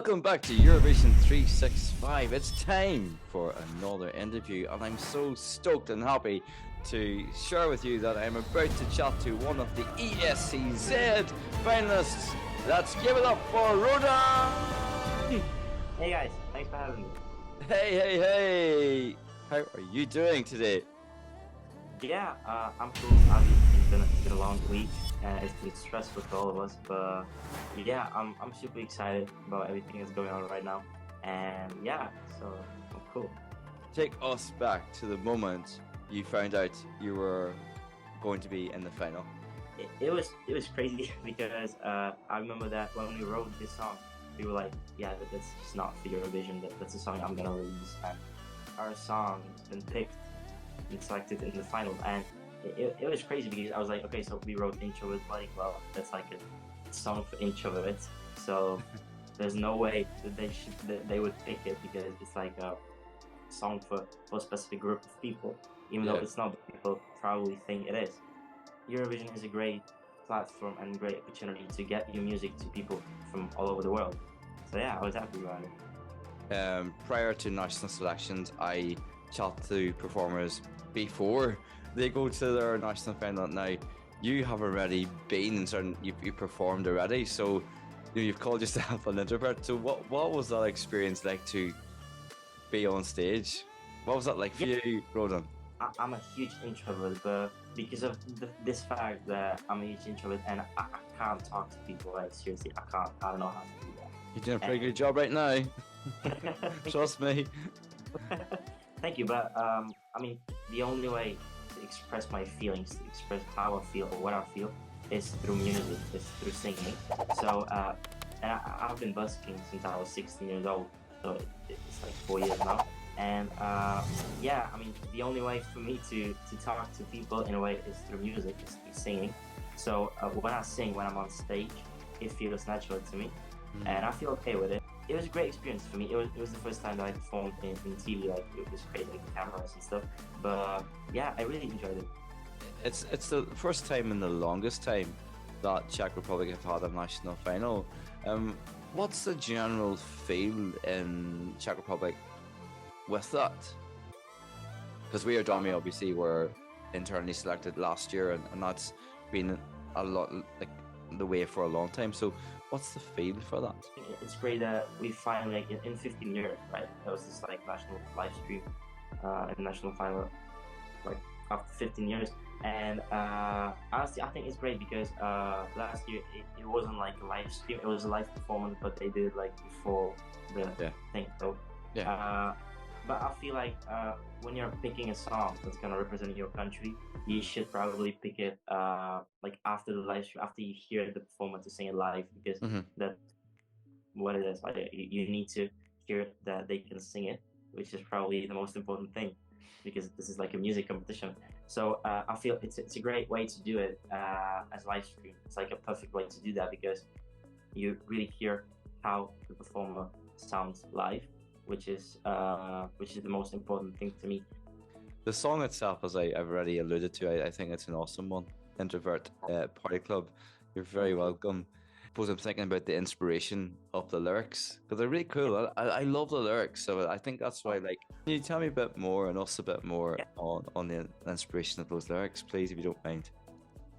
Welcome back to Eurovision 365. It's time for another interview, and I'm so stoked and happy to share with you that I'm about to chat to one of the ESCZ finalists. Let's give it up for RODAN! Hey guys, thanks for having me. Hey! How are you doing today? Yeah, I'm cool. Obviously, it's been a long week, and it's been stressful for all of us. But yeah, I'm super excited about everything that's going on right now, and yeah, so I'm cool. Take us back to the moment you found out you were going to be in the final. It was crazy because I remember that when we wrote this song, we were like, yeah, that's just not for Eurovision. That's a song I'm gonna release, and our song been picked and selected in the final, and it was crazy because I was like, okay, so we wrote Introvert Party Club. That's like a song for introverts. So there's no way that they would pick it because it's like a song for a specific group of people, even though it's not what people probably think it is. Eurovision is a great platform and great opportunity to get your music to people from all over the world. So yeah, I was happy about it. Prior to national selections, I chat to performers before they go to their national final. Now, you have already been in certain, you performed already, so you've called yourself an introvert. So what was that experience like to be on stage? What was that like for you, Rodan? I'm a huge introvert, but because of this fact that I'm a huge introvert and I can't talk to people, like seriously, I don't know how to do that. You're doing a pretty good job right now. Trust me. Thank you, but I mean, the only way to express my feelings, to express how I feel or what I feel, is through music, is through singing. So, and I've been busking since I was 16 years old, so it's like 4 years now. And yeah, I mean, the only way for me to talk to people in a way is through music, is through singing. So when I sing, when I'm on stage, it feels natural to me, and I feel okay with it. It was a great experience for me. It was the first time that I performed in TV, like it was great with cameras and stuff. But yeah, I really enjoyed it. It's the first time in the longest time that Czech Republic have had a national final. What's the general feel in Czech Republic with that? Because we are Domi obviously were internally selected last year, and that's been a lot like the way for a long time. So what's the feel for that? It's great that we finally, like, in 15 years, right? That was this like national live stream, in national final, like after 15 years. And honestly, I think it's great because last year it wasn't like a live stream; it was a live performance, but they did it like before the thing. So but I feel like when you're picking a song that's gonna represent your country, you should probably pick it like after the live stream, after you hear the performer to sing it live, because that's what it is. Like you need to hear that they can sing it, which is probably the most important thing, because this is like a music competition. So I feel it's a great way to do it as live stream. It's like a perfect way to do that because you really hear how the performer sounds live, which is the most important thing to me. The song itself, as I've already alluded to, I think it's an awesome one. Introvert Party Club. You're very welcome. I suppose I'm thinking about the inspiration of the lyrics because they're really cool. I love the lyrics, so I think that's why. Like, can you tell me a bit more and us a bit more on the inspiration of those lyrics, please, if you don't mind?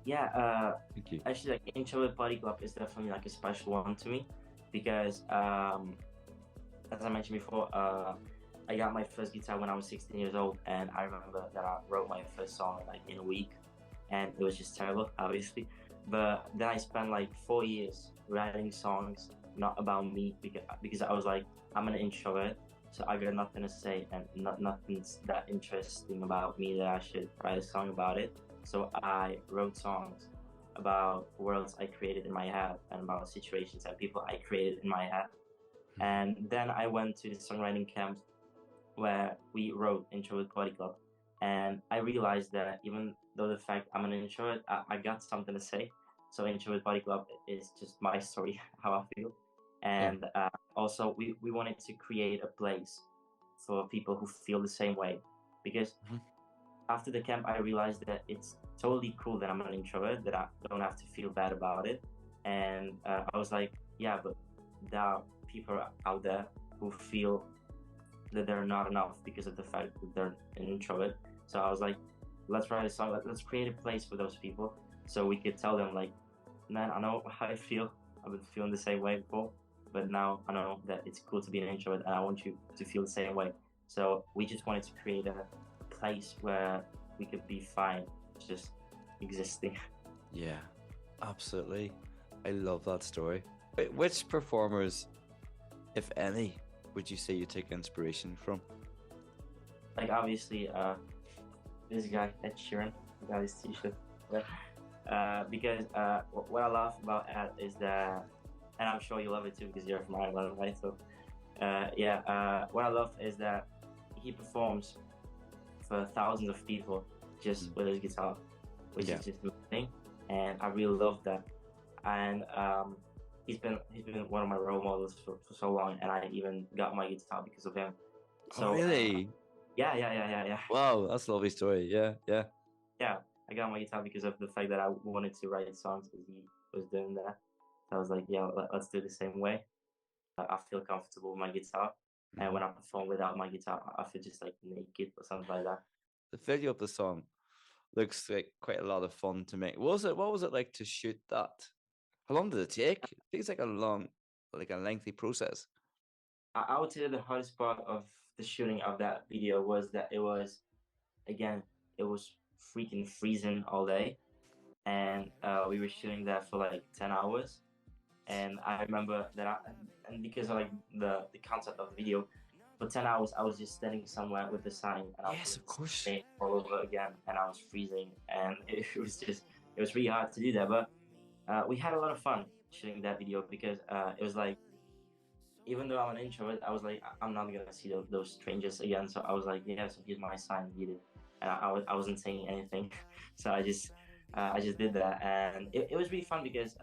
Yeah. Thank you. Actually, like Introvert Party Club is definitely like a special one to me because as I mentioned before, I got my first guitar when I was 16 years old, and I remember that I wrote my first song like in a week, and it was just terrible, obviously. But then I spent like 4 years writing songs not about me because I was like, I'm an introvert, so I got nothing to say and nothing's that interesting about me that I should write a song about it. So I wrote songs about worlds I created in my head and about situations and people I created in my head. And then I went to the songwriting camp where we wrote Introvert Party Club. And I realized that even though the fact I'm an introvert, I got something to say. So Introvert Party Club is just my story, how I feel. And also we wanted to create a place for people who feel the same way. Because after the camp, I realized that it's totally cool that I'm an introvert, that I don't have to feel bad about it. And I was like, yeah, but there are people out there who feel that they're not enough because of the fact that they're an introvert. So I was like, let's write a song. Let's create a place for those people, so we could tell them like, man, I know how I feel. I've been feeling the same way before, but now I know that it's cool to be an introvert, and I want you to feel the same way. So we just wanted to create a place where we could be fine, just existing. Yeah, absolutely. I love that story. Which performers, if any, would you say you take inspiration from? Like obviously, this guy Ed Sheeran, got his T-shirt. Because what I love about Ed is that, and I'm sure you love it too because you're from Ireland, right? So what I love is that he performs for thousands of people just with his guitar, which is just amazing, and I really love that. And he's been one of my role models for so long, and I even got my guitar because of him. So Oh, really? Yeah. Wow, that's a lovely story. Yeah. Yeah, I got my guitar because of the fact that I wanted to write songs as he was doing that. So I was like, yeah, let's do the same way. I feel comfortable with my guitar, and when I perform without my guitar, I feel just like naked or something like that. The video of the song looks like quite a lot of fun to make. What was it like to shoot that? How long did it take? It feels like a lengthy process. I would say that the hardest part of the shooting of that video was that again, it was freaking freezing all day, and we were shooting that for like 10 hours. And I remember that and because of like the concept of the video, for 10 hours I was just standing somewhere with the sign, and I Yes, was of course. all over again, and I was freezing, and it was really hard to do that. But we had a lot of fun shooting that video because it was like, even though I'm an introvert, I was like, I'm not gonna see those strangers again. So I was like, yeah, so here's my sign, read it. And I wasn't saying anything, so I just did that, and it was really fun because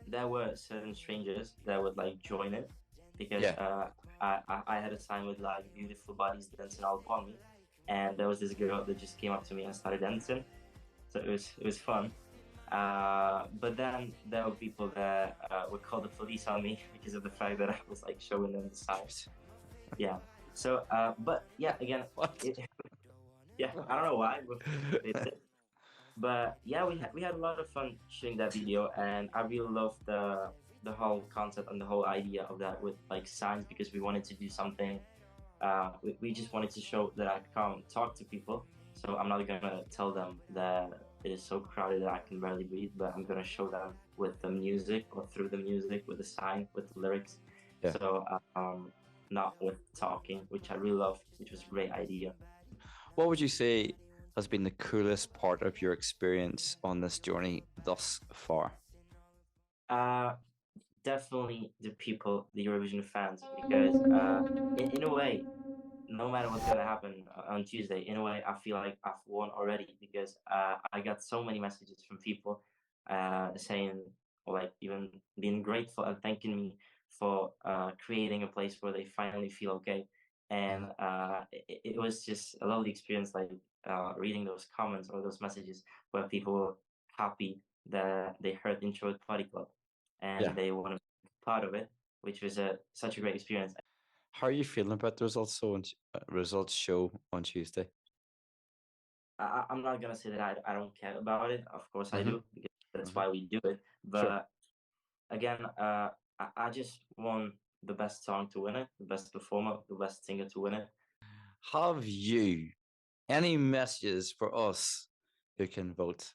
there were certain strangers that would like join it because I had a sign with like beautiful bodies dancing all upon me, and there was this girl that just came up to me and started dancing, so it was fun. But then there were people that would call the police on me because of the fact that I was like showing them the signs. Yeah. So, but yeah, again, What? yeah, I don't know why, but they did. But yeah, we had a lot of fun shooting that video, and I really love the whole concept and the whole idea of that with like signs, because we wanted to do something. We just wanted to show that I can't talk to people, so I'm not gonna tell them that it is so crowded that I can barely breathe, but I'm gonna show them with the music, or through the music, with the sign, with the lyrics. Yeah. So not with talking, which I really love, which was a great idea. What would you say has been the coolest part of your experience on this journey thus far? Definitely the people, the Eurovision fans, because in a way, no matter what's gonna happen on Tuesday, in a way, I feel like I've won already, because I got so many messages from people saying, or like even being grateful and thanking me for creating a place where they finally feel okay. And it was just a lovely experience, like reading those comments or those messages where people were happy that they heard Introvert Party Club Yeah. and they want to be part of it, which was such a great experience. How are you feeling about the results show on Tuesday? I'm not gonna say that I don't care about it. Of course I do, because that's Mhm. why we do it. Sure. But again, I just want the best song to win it, the best performer, the best singer to win it. Have you any messages for us who can vote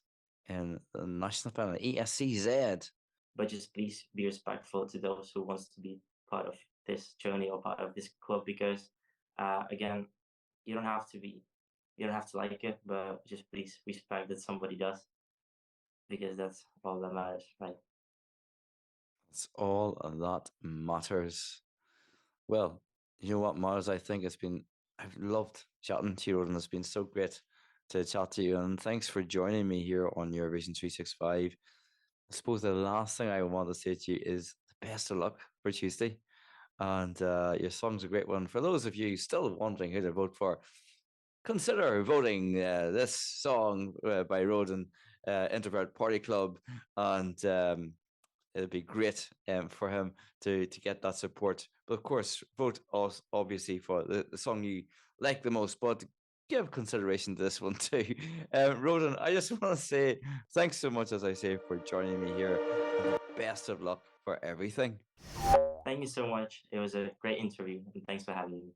in the national final ESCZ? But just please be respectful to those who wants to be part of this journey or part of this club, because again, you don't have to be, you don't have to like it, but just please respect that somebody does, because that's all that matters, right? It's all that matters. Well, you know what, Mars? I've loved chatting to you, and it's been so great to chat to you. And thanks for joining me here on Eurovision 365. I suppose the last thing I want to say to you is the best of luck for Tuesday. And your song's a great one. For those of you still wondering who to vote for, consider voting this song by RODAN, Introvert Party Club. And it'd be great for him to get that support. But of course, vote us obviously for the song you like the most, but give consideration to this one too. Rodan, I just want to say thanks so much, as I say, for joining me here. Best of luck for everything. Thank you so much. It was a great interview, and thanks for having me.